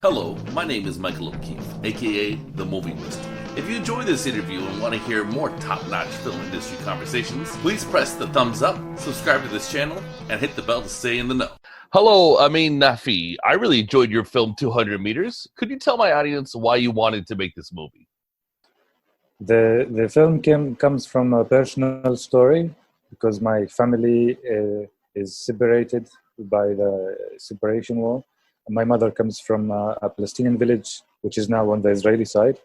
Hello, my name is Michael O'Keefe, aka The Movie Wizard. If you enjoy this interview and want to hear more top-notch film industry conversations, please press the thumbs up, subscribe to this channel, and hit the bell to stay in the know. Hello, Ameen Nayfeh. I really enjoyed your film 200 Meters. Could you tell my audience why you wanted to make this movie? The film comes from a personal story because my family is separated by the separation wall. My mother comes from a Palestinian village, which is now on the Israeli side.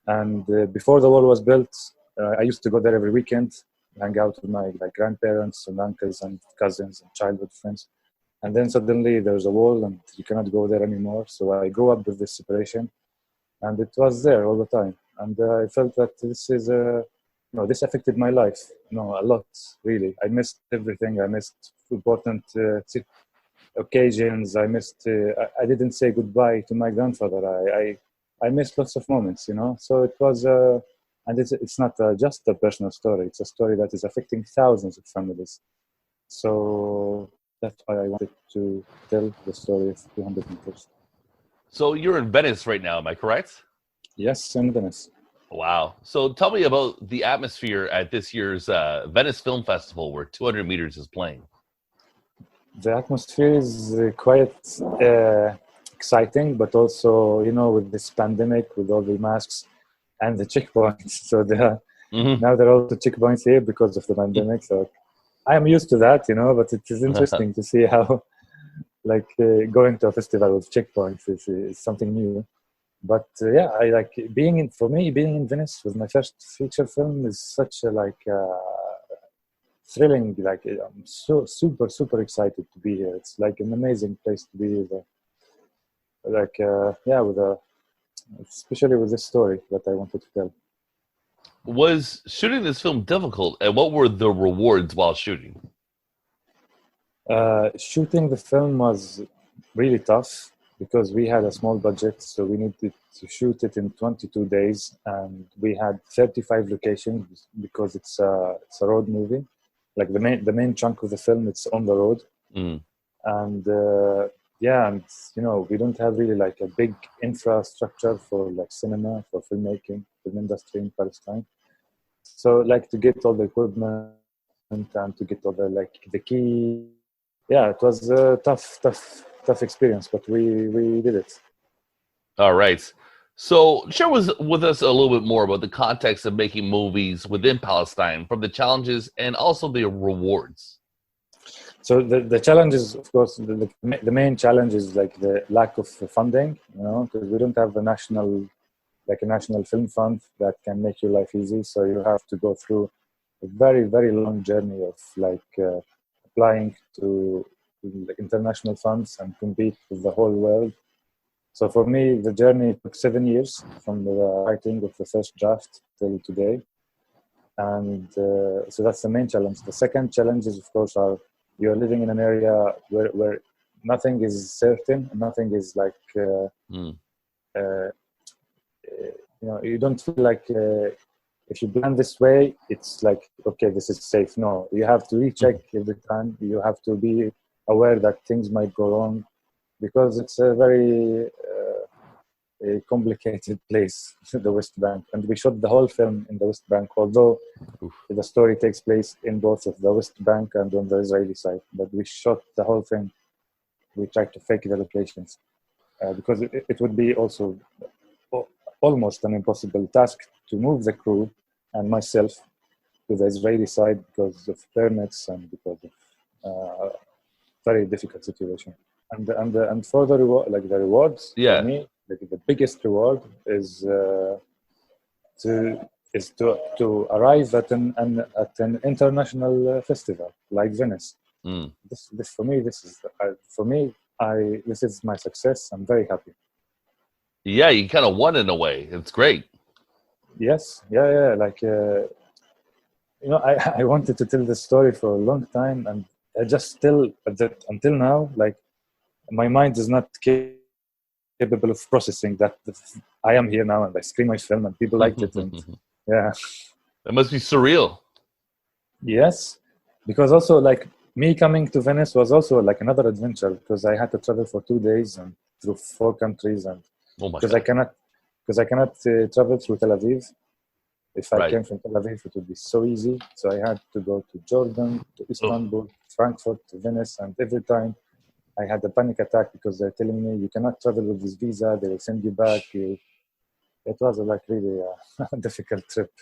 And before the wall was built, I used to go there every weekend, hang out with my grandparents and uncles and cousins and childhood friends. And then suddenly there's a wall and you cannot go there anymore. So I grew up with this separation, and it was there all the time. And I felt that this affected my life, a lot, really. I missed everything. I missed important occasions. I didn't say goodbye to my grandfather. I missed lots of moments, So it was, and it's not just a personal story. It's a story that is affecting thousands of families. So that's why I wanted to tell the story of 200 meters. So you're in Venice right now, am I correct? Yes, in Venice. Wow. So tell me about the atmosphere at this year's Venice Film Festival where 200 Meters is playing. The atmosphere is quite exciting, but also, with this pandemic, with all the masks and the checkpoints. So now there are also checkpoints here because of the pandemic. So I'm used to that, but it is interesting to see how, going to a festival with checkpoints is something new. But I like being in Venice with my first feature film is such a thrilling. I'm so super excited to be here. It's like an amazing place to be especially with this story that I wanted to tell. Was shooting this film difficult, and what were the rewards while shooting? Shooting the film was really tough because we had a small budget, so we needed to shoot it in 22 days, and we had 35 locations because it's a road movie. Like the main chunk of the film, it's on the road, and we don't have really a big infrastructure for cinema, for filmmaking, film industry in Palestine. So to get all the equipment and to get all the key, it was a tough experience, but we did it. All right. So share with us a little bit more about the context of making movies within Palestine, from the challenges and also the rewards. So the challenges, of course, the main challenge is the lack of funding, because we don't have a national film fund that can make your life easy. So you have to go through a very, very long journey of applying to international funds and compete with the whole world. So for me, the journey took 7 years from the writing of the first draft till today. And so that's the main challenge. The second challenge is, of course, you're living in an area where nothing is certain, nothing is you don't feel if you plan this way, it's okay, this is safe. No, you have to recheck every time. You have to be aware that things might go wrong, because it's a very a complicated place, the West Bank. And we shot the whole film in the West Bank, although the story takes place in both of the West Bank and on the Israeli side. But we shot the whole thing. We tried to fake the locations because it would be also almost an impossible task to move the crew and myself to the Israeli side because of permits and because of very difficult situation. And for the reward, the rewards, for me, the biggest reward is to arrive at an international festival like Venice. This for me, this is my success. I'm very happy. Yeah, you kind of won in a way. It's great. Yes, yeah. I wanted to tell this story for a long time, and I just still until now, my mind is not capable of processing that I am here now and I screen my film and people liked it. And yeah, that must be surreal. Yes, because also me coming to Venice was also another adventure, because I had to travel for 2 days, and through 4 countries, and Oh my because God. I cannot travel through Tel Aviv. If I Right. came from Tel Aviv, it would be so easy. So I had to go to Jordan, to Oh, Istanbul, Frankfurt, to Venice, and every time I had a panic attack because they're telling me you cannot travel with this visa. They will send you back. It was like really a difficult trip.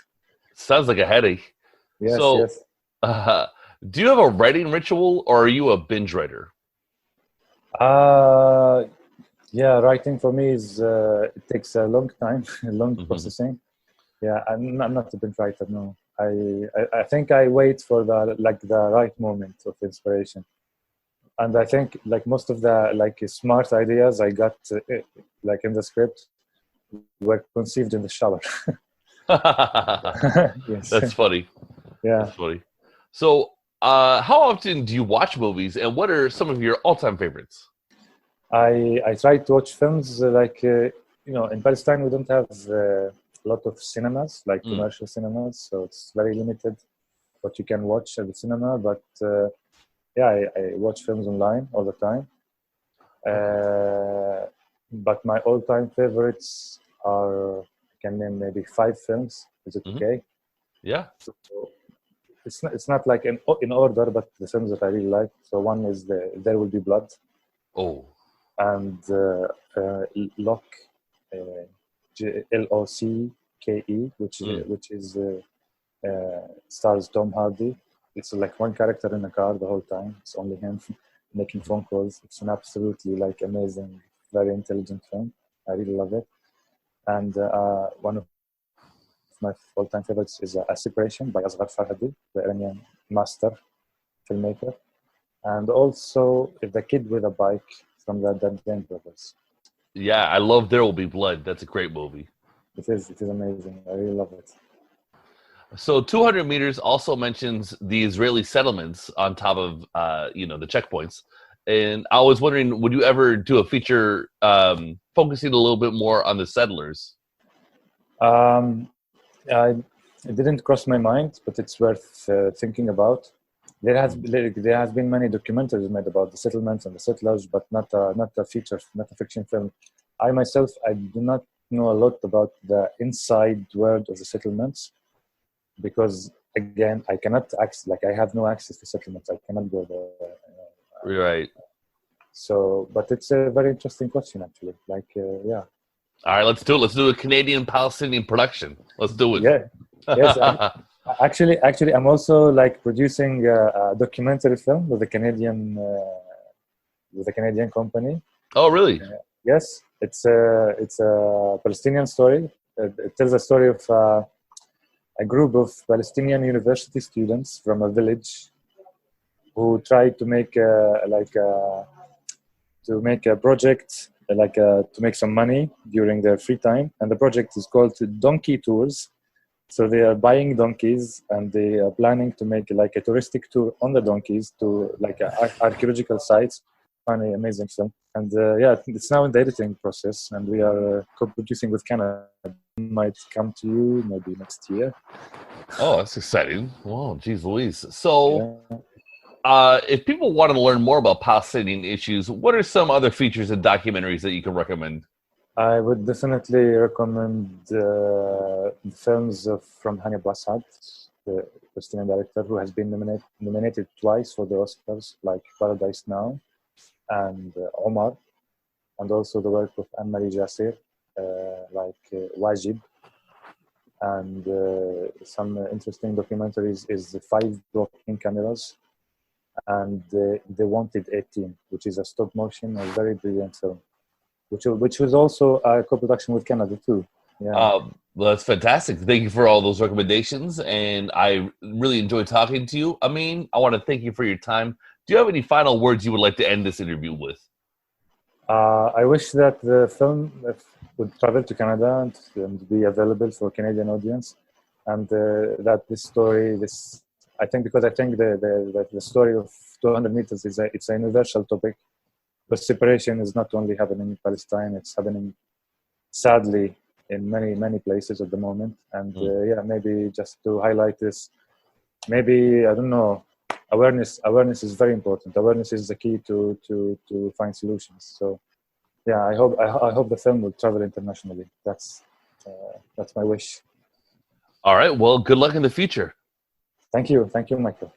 sounds like a headache. Yes, So, yes. uh, do you have a writing ritual, or are you a binge writer? Uh, yeah, writing for me is it takes a long time, long Hmm. processing. Yeah, I'm not a big writer. No, I think I wait for the right moment of inspiration, and I think like most of the like smart ideas I got like in the script were conceived in the shower. Yes, That's funny. yeah. That's funny. So, how often do you watch movies, and what are some of your all-time favorites? I try to watch films in Palestine we don't have a lot of cinemas like Mm. commercial cinemas, so it's very limited what you can watch at the cinema. But yeah, I watch films online all the time. Okay. But my all-time favorites are, I can name maybe 5 films. Is it Hmm. okay? Yeah. So it's not like in order, but the films that I really like. So one is There Will Be Blood, Oh. and Locke, uh, Locke, Mm. which is stars Tom Hardy. It's like one character in a car the whole time. It's only him making phone calls. It's an absolutely like amazing, very intelligent film. I really love it. And one of my all-time favorites is A Separation by Asghar Farhadi, the Iranian master filmmaker. And also The Kid with a Bike from the Dardenne brothers. Yeah, I love There Will Be Blood. That's a great movie. It is amazing. I really love it. So 200 meters also mentions the Israeli settlements on top of the checkpoints. And I was wondering, would you ever do a feature focusing a little bit more on the settlers? Um, I, it didn't cross my mind, but it's worth thinking about. There has been many documentaries made about the settlements and the settlers, but not a feature, not a fiction film. I myself, I do not know a lot about the inside world of the settlements because again, I cannot access. Like I have no access to settlements. I cannot go there. Right. So, but it's a very interesting question actually. Like, yeah, All right, let's do it. Let's do a Canadian Palestinian production. Let's do it. yeah, yes. Actually, I'm also like producing a documentary film with a Canadian company. Oh, really? Yes, it's a Palestinian story. It tells a story of a group of Palestinian university students from a village who tried to make a project to make some money during their free time, and the project is called Donkey Tours. So they are buying donkeys, and they are planning to make like a touristic tour on the donkeys to like archaeological sites. Funny, amazing film, and yeah, it's now in the editing process, and we are co-producing with Canada. Might come to you maybe next year. Oh, that's exciting. Wow, geez Louise. So, Yeah. if people want to learn more about Palestinian issues, what are some other features and documentaries that you can recommend? I would definitely recommend the films from Hannibal Assad, the Palestinian director who has been nominated twice for the Oscars, like Paradise Now and Omar, and also the work of Anne-Marie Jasser, Wajib, and some interesting documentaries is the Five Broken Cameras and The Wanted 18, which is a stop motion, a very brilliant film, which was also a co-production with Canada too. Yeah. Well, that's fantastic. Thank you for all those recommendations, and I really enjoyed talking to you. Ameen, I want to thank you for your time. Do you have any final words you would like to end this interview with? I wish that the film would travel to Canada and be available for Canadian audience, and that this story, because I think the story of 200 meters it's a universal topic. But separation is not only happening in Palestine; it's happening sadly in many places at the moment. And Mm. yeah, maybe just to highlight this, maybe I don't know. Awareness is very important. Awareness is the key to find solutions. So yeah, I hope the film will travel internationally. That's my wish. All right. Well, good luck in the future. Thank you, Michael.